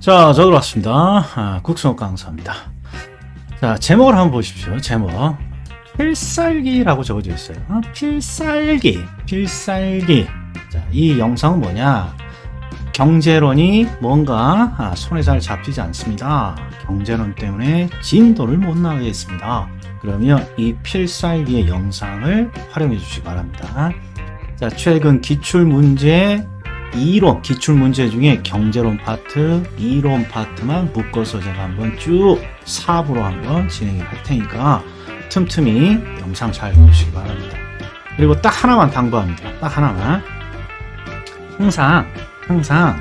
자, 저 들어왔습니다. 국성욱 강사입니다. 자, 제목을 한번 보십시오. 제목. 필살기라고 적어져 있어요. 필살기. 자, 이 영상은 뭐냐? 경제론이 뭔가 손에 잘 잡히지 않습니다. 경제론 때문에 진도를 못 나가겠습니다. 그러면 이 필살기의 영상을 활용해 주시기 바랍니다. 자, 최근 기출문제 이론, 기출문제 중에 경제론 파트, 이론 파트만 묶어서 제가 한번 쭉 사부로 한번 진행을 할 테니까 틈틈이 영상 잘 보시기 바랍니다. 그리고 딱 하나만 당부합니다. 딱 하나만. 항상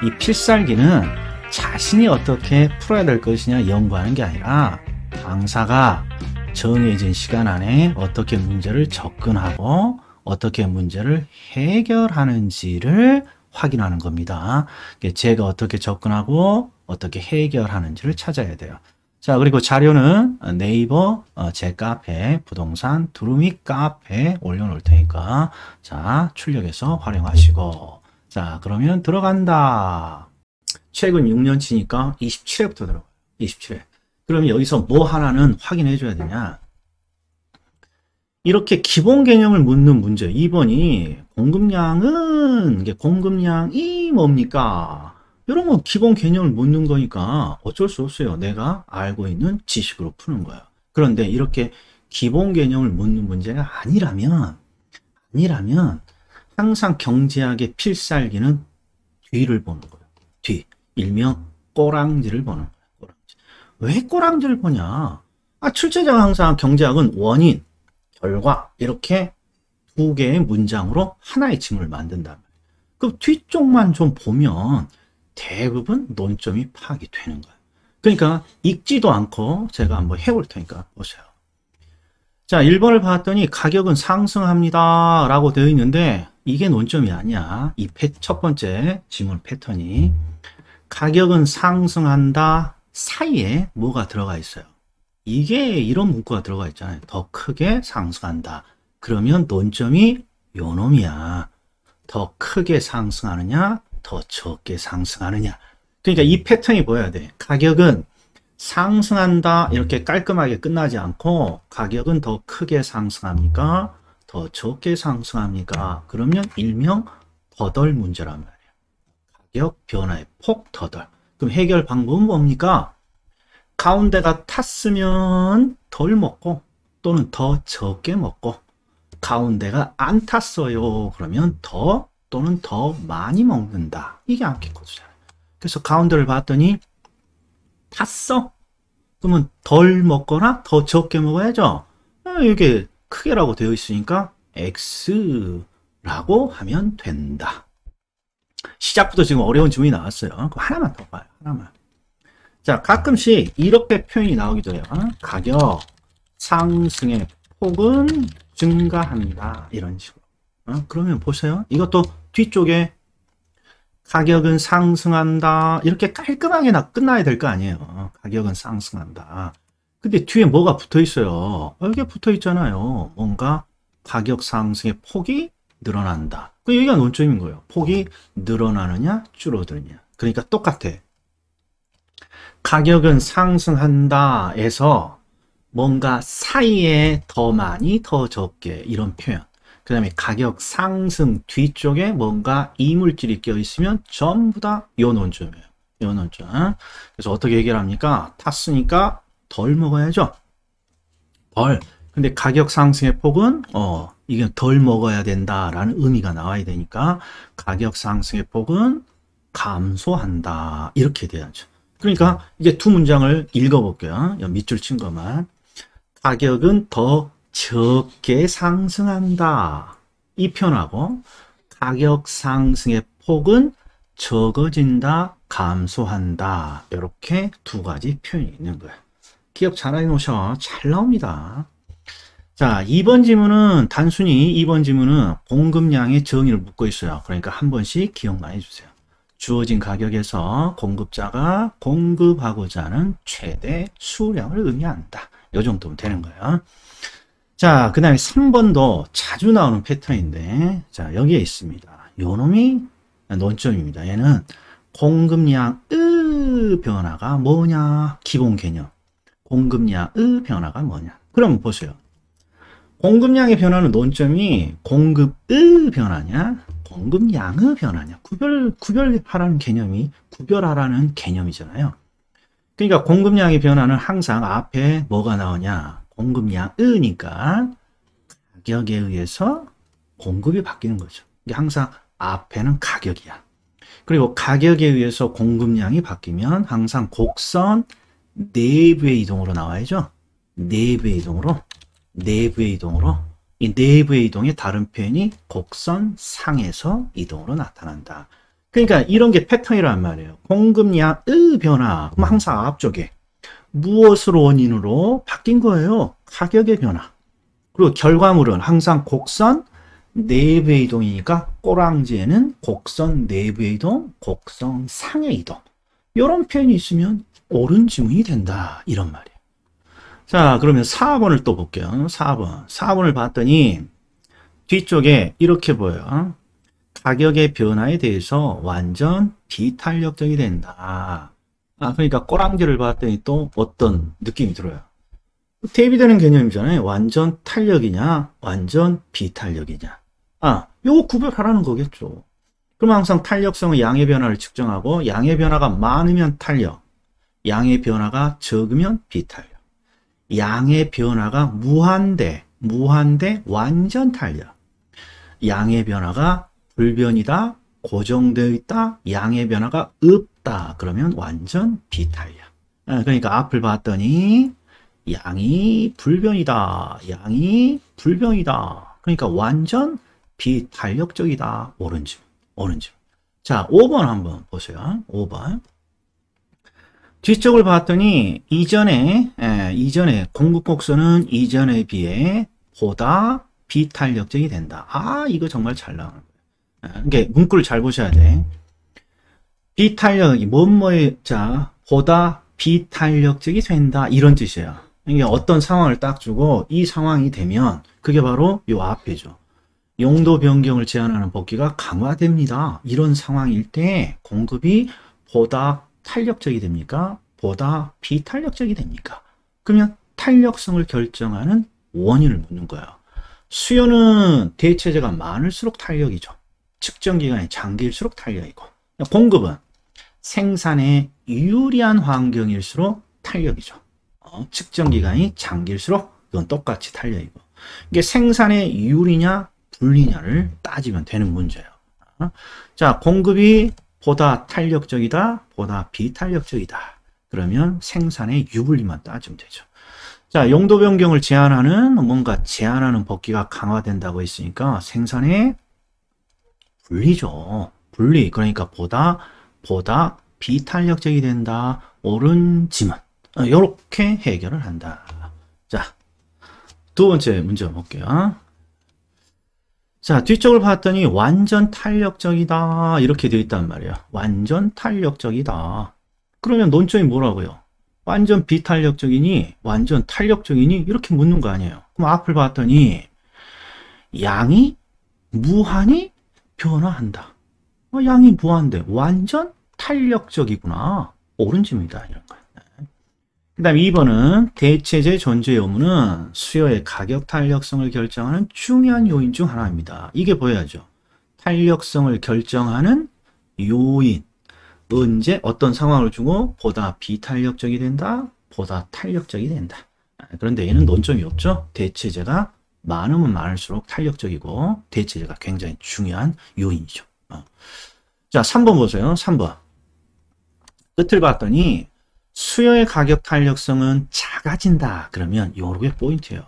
이 필살기는 자신이 어떻게 풀어야 될 것이냐 연구하는 게 아니라 강사가 정해진 시간 안에 어떻게 문제를 접근하고 어떻게 문제를 해결하는지를 확인하는 겁니다. 제가 어떻게 접근하고 어떻게 해결하는지를 찾아야 돼요. 자, 그리고 자료는 네이버 제 카페 부동산 두루미 카페에 올려놓을 테니까 자, 출력해서 활용하시고 자, 그러면 들어간다. 최근 6년치니까 27회부터 들어가요. 27회. 그러면 여기서 뭐 하나는 확인해 줘야 되냐? 이렇게 기본 개념을 묻는 문제 2번이 공급량은 이게 공급량이 뭡니까? 이런 거 기본 개념을 묻는 거니까 어쩔 수 없어요. 내가 알고 있는 지식으로 푸는 거야. 그런데 이렇게 기본 개념을 묻는 문제가 아니라면 항상 경제학의 필살기는 뒤를 보는 거예요. 뒤. 일명 꼬랑지를 보는 거예요. 꼬랑지. 왜 꼬랑지를 보냐? 출제자가 항상 경제학은 원인, 결과 이렇게 두 개의 문장으로 하나의 지문을 만든단 말이에요. 그럼 뒤쪽만 좀 보면 대부분 논점이 파악이 되는 거예요. 그러니까 읽지도 않고 제가 한번 해볼 테니까 보세요. 자, 1번을 봤더니 가격은 상승합니다 라고 되어 있는데 이게 논점이 아니야. 이 첫 번째 지문 패턴이 가격은 상승한다 사이에 뭐가 들어가 있어요. 이게 이런 문구가 들어가 있잖아요. 더 크게 상승한다. 그러면 논점이 요 놈이야. 더 크게 상승하느냐, 더 적게 상승하느냐. 그러니까 이 패턴이 보여야 돼. 가격은 상승한다. 이렇게 깔끔하게 끝나지 않고 가격은 더 크게 상승합니까? 더 적게 상승합니까? 그러면 일명 더덜 문제란 말이에요. 가격 변화의 폭 더덜. 그럼 해결 방법은 뭡니까? 가운데가 탔으면 덜 먹고 또는 더 적게 먹고 가운데가 안 탔어요. 그러면 더 또는 더 많이 먹는다. 이게 암기 코드잖아요. 그래서 가운데를 봤더니 탔어. 그러면 덜 먹거나 더 적게 먹어야죠. 이게 크게라고 되어 있으니까 X라고 하면 된다. 시작부터 지금 어려운 질문이 나왔어요. 그럼 하나만 더 봐요. 하나만. 자, 가끔씩 이렇게 표현이 나오기도 해요. 가격 상승의 폭은 증가한다. 이런 식으로. 그러면 보세요. 이것도 뒤쪽에 가격은 상승한다. 이렇게 깔끔하게 끝나야 될 거 아니에요. 가격은 상승한다. 근데 뒤에 뭐가 붙어 있어요. 여기에 붙어 있잖아요. 뭔가 가격 상승의 폭이 늘어난다. 여기가 논점인 거예요. 폭이 늘어나느냐, 줄어드느냐. 그러니까 똑같아. 가격은 상승한다 에서 뭔가 사이에 더 많이 더 적게 이런 표현. 그 다음에 가격 상승 뒤쪽에 뭔가 이물질이 껴 있으면 전부 다 요 논점이에요. 요 논점. 그래서 어떻게 해결합니까? 탔으니까 덜 먹어야죠. 덜. 근데 가격 상승의 폭은 이게 덜 먹어야 된다라는 의미가 나와야 되니까 가격 상승의 폭은 감소한다. 이렇게 돼야죠. 그러니까 이제 두 문장을 읽어볼게요. 밑줄 친 것만. 가격은 더 적게 상승한다. 이 표현하고 가격 상승의 폭은 적어진다, 감소한다. 이렇게 두 가지 표현이 있는 거예요. 기억 잘 해놓으셔. 잘 나옵니다. 자, 2번 지문은 단순히 2번 지문은 공급량의 정의를 묻고 있어요. 그러니까 한 번씩 기억만 해주세요. 주어진 가격에서 공급자가 공급하고자 하는 최대 수량을 의미한다. 이 정도면 되는 거예요. 자, 그 다음에 3번도 자주 나오는 패턴인데, 자, 여기에 있습니다. 요 놈이 논점입니다. 얘는 공급량의 변화가 뭐냐? 기본 개념. 공급량의 변화가 뭐냐? 그럼 보세요. 공급량의 변화는 논점이 공급의 변화냐? 공급량의 변화냐? 구별하라는 개념이잖아요. 그러니까 공급량의 변화는 항상 앞에 뭐가 나오냐? 공급량이니까 가격에 의해서 공급이 바뀌는 거죠. 이게 항상 앞에는 가격이야. 그리고 가격에 의해서 공급량이 바뀌면 항상 곡선 내부의 이동으로 나와야죠. 내부의 이동으로. 이 내부의 이동의 다른 표현이 곡선 상에서 이동으로 나타난다. 그러니까 이런 게 패턴이란 말이에요. 공급량의 변화. 그럼 항상 앞쪽에 무엇으로 원인으로 바뀐 거예요? 가격의 변화. 그리고 결과물은 항상 곡선 내부의 이동이니까 꼬랑지에는 곡선 내부의 이동, 곡선 상의 이동. 이런 표현이 있으면 옳은 지문이 된다. 이런 말이에요. 자, 그러면 4번을 또 볼게요. 4번을 봤더니 뒤쪽에 이렇게 보여요. 가격의 변화에 대해서 완전 비탄력적이 된다. 그러니까 꼬랑지를 봤더니 또 어떤 느낌이 들어요. 대비되는 개념이잖아요. 완전 탄력이냐, 완전 비탄력이냐. 요거 구별하라는 거겠죠. 그럼 항상 탄력성의 양의 변화를 측정하고 양의 변화가 많으면 탄력, 양의 변화가 적으면 비탄력. 양의 변화가 무한대 완전 탄력. 양의 변화가 불변이다, 고정되어 있다, 양의 변화가 없다. 그러면 완전 비탄력. 그러니까 앞을 봤더니 양이 불변이다. 그러니까 완전 비탄력적이다. 옳은 지문. 자, 5번 한번 보세요. 5번. 뒤쪽을 봤더니 이전에 공급곡선은 이전에 비해 보다 비탄력적이 된다. 이거 정말 잘 나오는 거예요. 이게 문구를 잘 보셔야 돼. 비탄력이 보다 비탄력적이 된다. 이런 뜻이에요. 이게 어떤 상황을 딱 주고 이 상황이 되면 그게 바로 요 앞에죠. 용도 변경을 제한하는 법규가 강화됩니다. 이런 상황일 때 공급이 보다 탄력적이 됩니까? 보다 비탄력적이 됩니까? 그러면 탄력성을 결정하는 원인을 묻는 거예요. 수요는 대체재가 많을수록 탄력이죠. 측정 기간이 장기일수록 탄력이고, 공급은 생산에 유리한 환경일수록 탄력이죠. 측정 기간이 장기일수록 이건 똑같이 탄력이고, 이게 생산에 유리냐 불리냐를 따지면 되는 문제예요. 자, 공급이 보다 탄력적이다, 보다 비탄력적이다. 그러면 생산의 유불리만 따지면 되죠. 자, 용도 변경을 제한하는 법규가 강화된다고 했으니까 생산의 분리죠. 분리. 그러니까 보다 비탄력적이 된다. 옳은 지문. 이렇게 해결을 한다. 자, 두 번째 문제 볼게요. 자, 뒤쪽을 봤더니 완전 탄력적이다. 이렇게 되어 있단 말이에요. 완전 탄력적이다. 그러면 논점이 뭐라고요? 완전 비탄력적이니, 완전 탄력적이니? 이렇게 묻는 거 아니에요. 그럼 앞을 봤더니 양이 무한히 변화한다. 양이 무한대. 완전 탄력적이구나. 옳은 지문이다. 이런 거예요. 그 다음 2번은 대체재 존재 여부는 수요의 가격 탄력성을 결정하는 중요한 요인 중 하나입니다. 이게 보여야죠. 탄력성을 결정하는 요인. 언제 어떤 상황을 주고 보다 비탄력적이 된다, 보다 탄력적이 된다. 그런데 얘는 논점이 없죠. 대체재가 많으면 많을수록 탄력적이고 대체재가 굉장히 중요한 요인이죠. 자, 3번 보세요. 3번. 끝을 봤더니 수요의 가격 탄력성은 작아진다. 그러면 요게 포인트예요.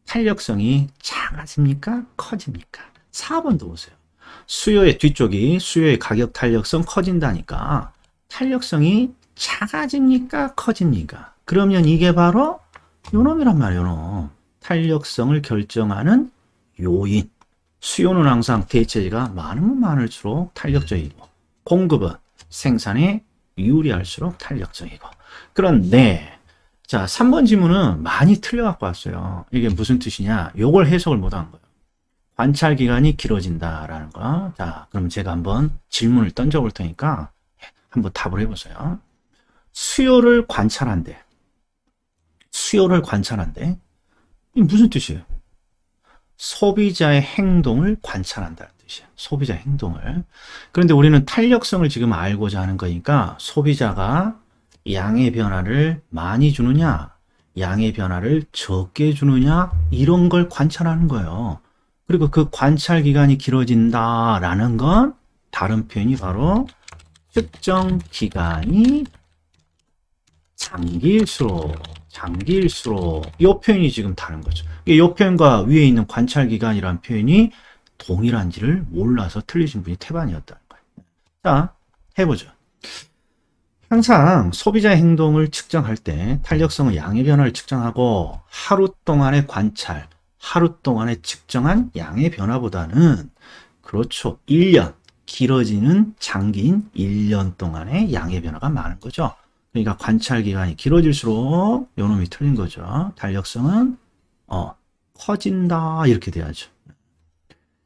탄력성이 작아집니까? 커집니까? 4번도 보세요. 수요의 뒤쪽이 수요의 가격 탄력성 커진다니까 탄력성이 작아집니까? 커집니까? 그러면 이게 바로 요놈이란 말이에요. 요놈. 탄력성을 결정하는 요인. 수요는 항상 대체재가 많으면 많을수록 탄력적이고 공급은 생산에 유리할수록 탄력적이고. 그런데 자, 3번 지문은 많이 틀려갖고 왔어요. 이게 무슨 뜻이냐? 요걸 해석을 못한 거예요. 관찰 기간이 길어진다라는 거. 자, 그럼 제가 한번 질문을 던져볼 테니까 한번 답을 해보세요. 수요를 관찰한대. 수요를 관찰한대. 이게 무슨 뜻이에요? 소비자의 행동을 관찰한다는 뜻이에요. 소비자의 행동을. 그런데 우리는 탄력성을 지금 알고자 하는 거니까 소비자가 양의 변화를 많이 주느냐, 양의 변화를 적게 주느냐, 이런 걸 관찰하는 거예요. 그리고 그 관찰 기간이 길어진다라는 건 다른 표현이 바로 특정 기간이 장기일수록 이 표현이 지금 다른 거죠. 이 표현과 위에 있는 관찰 기간이라는 표현이 동일한지를 몰라서 틀리신 분이 태반이었다는 거예요. 자, 해보죠. 항상 소비자의 행동을 측정할 때 탄력성은 양의 변화를 측정하고 하루 동안의 관찰, 하루 동안에 측정한 양의 변화보다는 그렇죠. 1년, 길어지는 장기인 1년 동안의 양의 변화가 많은 거죠. 그러니까 관찰 기간이 길어질수록 요놈이 틀린 거죠. 탄력성은 커진다 이렇게 돼야죠.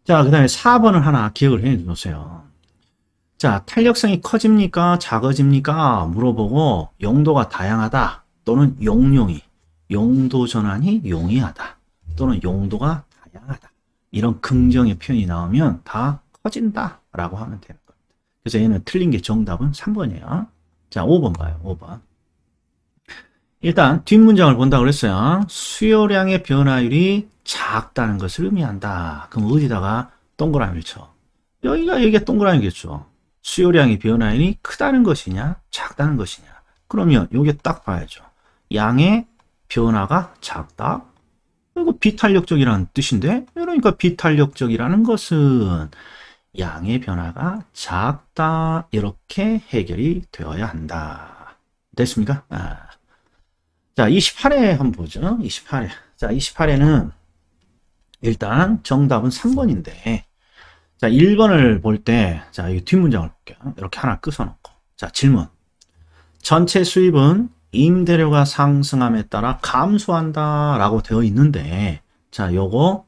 자, 그 다음에 4번을 하나 기억을 해 놓으세요. 자, 탄력성이 커집니까? 작아집니까? 물어보고 용도가 다양하다 또는 용도 전환이 용이하다 또는 용도가 다양하다 이런 긍정의 표현이 나오면 다 커진다 라고 하면 되는 겁니다. 그래서 얘는 틀린 게 정답은 3번이에요. 자, 5번 봐요. 5번. 일단 뒷문장을 본다고 그랬어요. 수요량의 변화율이 작다는 것을 의미한다. 그럼 어디다가 동그라미를 쳐? 여기가 동그라미겠죠. 수요량의 변화율이 크다는 것이냐 작다는 것이냐. 그러면 요게 딱 봐야죠. 양의 변화가 작다. 이거 비탄력적이라는 뜻인데, 그러니까 비탄력적이라는 것은 양의 변화가 작다 이렇게 해결이 되어야 한다. 됐습니까? 자, 28회 한번 보죠. 28회. 자, 28회는 일단 정답은 3번인데 자, 1번을 볼 때 자, 이 뒷문장을 볼게요. 이렇게 하나 끄서놓고. 자, 질문. 전체 수입은 임대료가 상승함에 따라 감소한다 라고 되어 있는데 자, 요거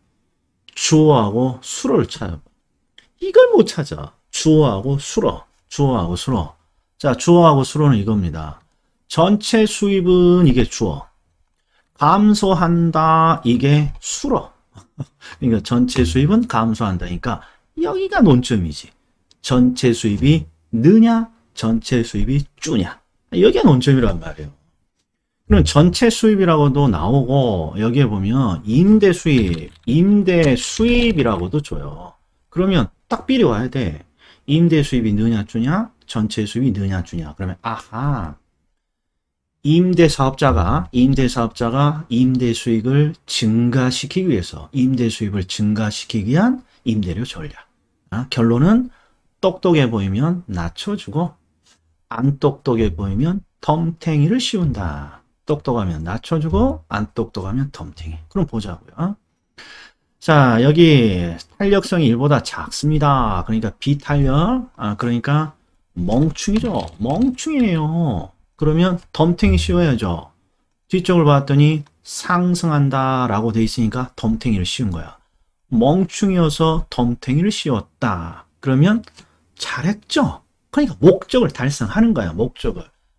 주어하고 수로를 찾아봐. 이걸 못 찾아. 주어하고 수로. 자, 주어하고 수로는 이겁니다. 전체 수입은 이게 주어. 감소한다 이게 수로. 그러니까 전체 수입은 감소한다니까 여기가 논점이지. 전체 수입이 느냐 전체 수입이 주냐 여기가 논점이란 말이에요. 그럼 전체 수입이라고도 나오고 여기에 보면 임대 수입이라고도 줘요. 그러면 딱 비례 와야 돼. 임대 수입이 느냐 주냐 전체 수입이 느냐 주냐. 그러면 아하, 임대 사업자가 임대 수익을 증가시키기 위해서 임대 수입을 증가시키기 위한 임대료 전략. 결론은 똑똑해 보이면 낮춰주고 안 똑똑해 보이면 덤탱이를 씌운다. 똑똑하면 낮춰주고 안 똑똑하면 덤탱이. 그럼 보자고요. 자, 여기 탄력성이 1보다 작습니다. 그러니까 비탄력, 그러니까 멍충이죠. 멍충이에요. 그러면 덤탱이 씌워야죠. 뒤쪽을 봤더니 상승한다 라고 돼 있으니까 덤탱이를 씌운 거야. 멍충이어서 덤탱이를 씌웠다. 그러면 잘했죠. 그러니까 목적을 달성하는 거야.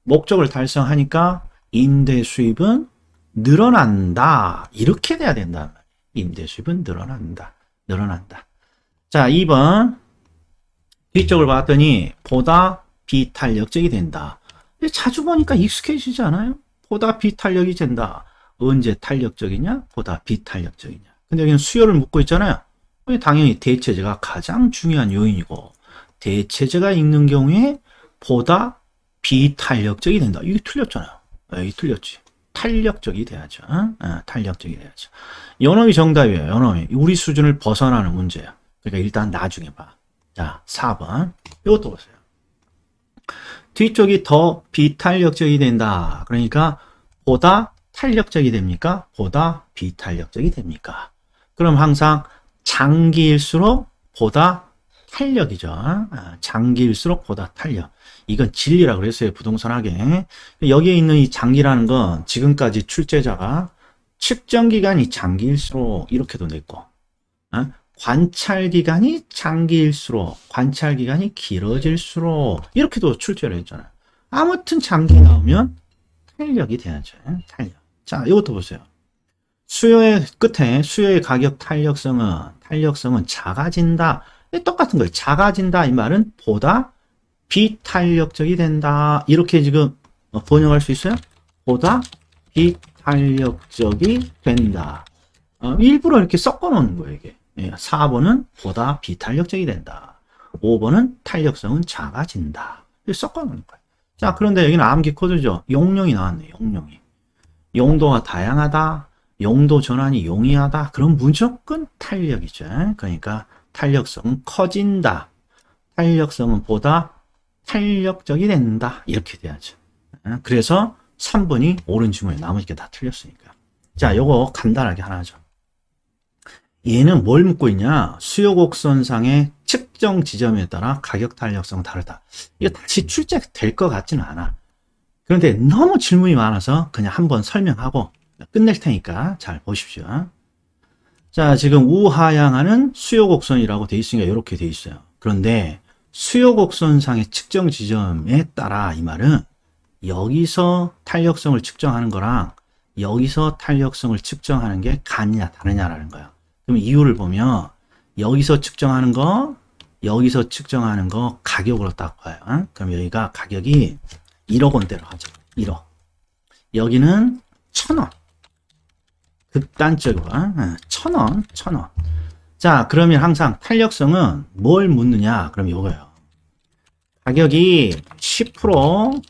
목적을 달성하니까 임대 수입은 늘어난다. 이렇게 돼야 된단 말이야. 임대 수입은 늘어난다. 자, 2번. 뒤쪽을 봤더니 보다 비탄력적이 된다. 자주 보니까 익숙해지지 않아요? 보다 비탄력이 된다. 언제 탄력적이냐? 보다 비탄력적이냐. 근데 여기는 수요를 묻고 있잖아요. 당연히 대체제가 가장 중요한 요인이고 대체제가 있는 경우에 보다 비탄력적이 된다. 이게 틀렸잖아요. 이게 틀렸지. 탄력적이 돼야죠. 탄력적이 돼야죠. 요놈이 정답이에요. 요놈이 우리 수준을 벗어나는 문제야. 그러니까 일단 나중에 봐. 자, 4번. 이것도 보세요. 뒤쪽이 더 비탄력적이 된다. 그러니까 보다 탄력적이 됩니까? 보다 비탄력적이 됩니까? 그럼 항상 장기일수록 보다 탄력이죠. 장기일수록 보다 탄력. 이건 진리라고 그랬어요. 부동산학에. 여기에 있는 이 장기라는 건 지금까지 출제자가 측정기간이 장기일수록 이렇게도 냈고 관찰기간이 장기일수록 관찰기간이 길어질수록 이렇게도 출제를 했잖아요. 아무튼 장기 나오면 탄력이 돼야죠. 탄력. 자, 이것도 보세요. 수요의 끝에 수요의 가격 탄력성은 작아진다. 똑같은 거예요. 작아진다 이 말은 보다 비탄력적이 된다. 이렇게 지금 번역할 수 있어요? 보다 비탄력적이 된다. 일부러 이렇게 섞어 놓는 거예요, 이게. 4번은 보다 비탄력적이 된다. 5번은 탄력성은 작아진다. 이렇게 섞어 놓는 거예요. 자, 그런데 여기는 암기 코드죠. 용령이 나왔네요, 용령이. 용도가 다양하다. 용도 전환이 용이하다. 그럼 무조건 탄력이죠. 그러니까 탄력성은 커진다. 탄력성은 보다 탄력적이 된다. 이렇게 돼야죠. 그래서 3번이 옳은 지문에 나머지 게 다 틀렸으니까. 자, 요거 간단하게 하나 하죠. 얘는 뭘 묻고 있냐? 수요 곡선상의 측정 지점에 따라 가격 탄력성은 다르다. 이거 다시 출제될 것 같지는 않아. 그런데 너무 질문이 많아서 그냥 한번 설명하고 끝낼 테니까 잘 보십시오. 자, 지금 우하향하는 수요 곡선이라고 돼 있으니까 이렇게 돼 있어요. 그런데 수요 곡선상의 측정 지점에 따라 이 말은 여기서 탄력성을 측정하는 거랑 여기서 탄력성을 측정하는 게 같냐 다르냐라는 거야. 그럼 이유를 보면 여기서 측정하는 거, 여기서 측정하는 거 가격으로 딱 봐요. 그럼 여기가 가격이 1억 원대로 하죠. 1억. 여기는 1,000원. 극단적으로 1,000원, 1,000원. 자, 그러면 항상 탄력성은 뭘 묻느냐? 그럼 이거예요. 가격이 10%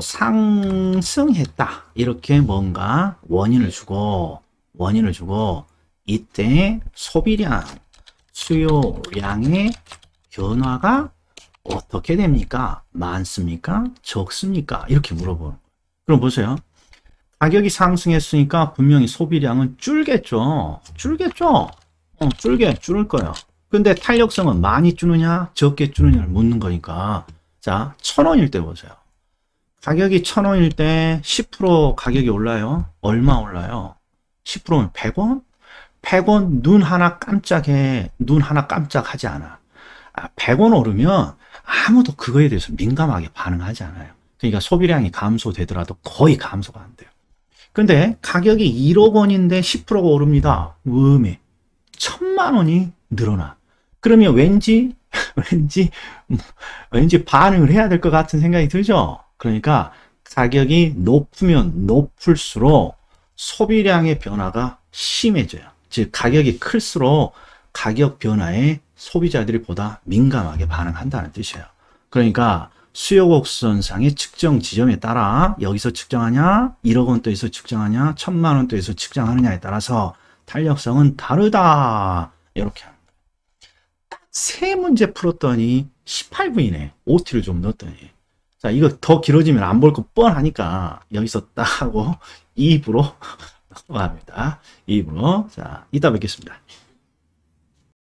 상승했다. 이렇게 뭔가 원인을 주고 이때 소비량, 수요량의 변화가 어떻게 됩니까? 많습니까? 적습니까? 이렇게 물어보는 거예요. 그럼 보세요. 가격이 상승했으니까 분명히 소비량은 줄겠죠. 줄을 거예요. 근데 탄력성은 많이 주느냐, 적게 주느냐를 묻는 거니까. 자, 1,000원일 때 보세요. 가격이 1,000원일 때 10% 가격이 올라요. 얼마 올라요? 10%면 100원? 100원 눈 하나 깜짝하지 않아. 100원 오르면 아무도 그거에 대해서 민감하게 반응하지 않아요. 그러니까 소비량이 감소되더라도 거의 감소가 안 돼요. 근데 가격이 1억 원인데 10%가 오릅니다. 왜? 1,000만 원이 늘어나. 그러면 왠지 반응을 해야 될 것 같은 생각이 들죠? 그러니까 가격이 높으면 높을수록 소비량의 변화가 심해져요. 즉 가격이 클수록 가격 변화에 소비자들이 보다 민감하게 반응한다는 뜻이에요. 그러니까 수요 곡선상의 측정 지점에 따라 여기서 측정하냐, 1억 원대에서 측정하냐, 1,000만 원대에서 측정하느냐에 따라서 탄력성은 다르다. 이렇게 하는 거예요. 딱 3문제 풀었더니 18분이네. OT를 좀 넣었더니. 자, 이거 더 길어지면 안 볼 거 뻔하니까 여기서 딱 하고 2부로 넘어갑니다. 2부로. 자, 이따 뵙겠습니다.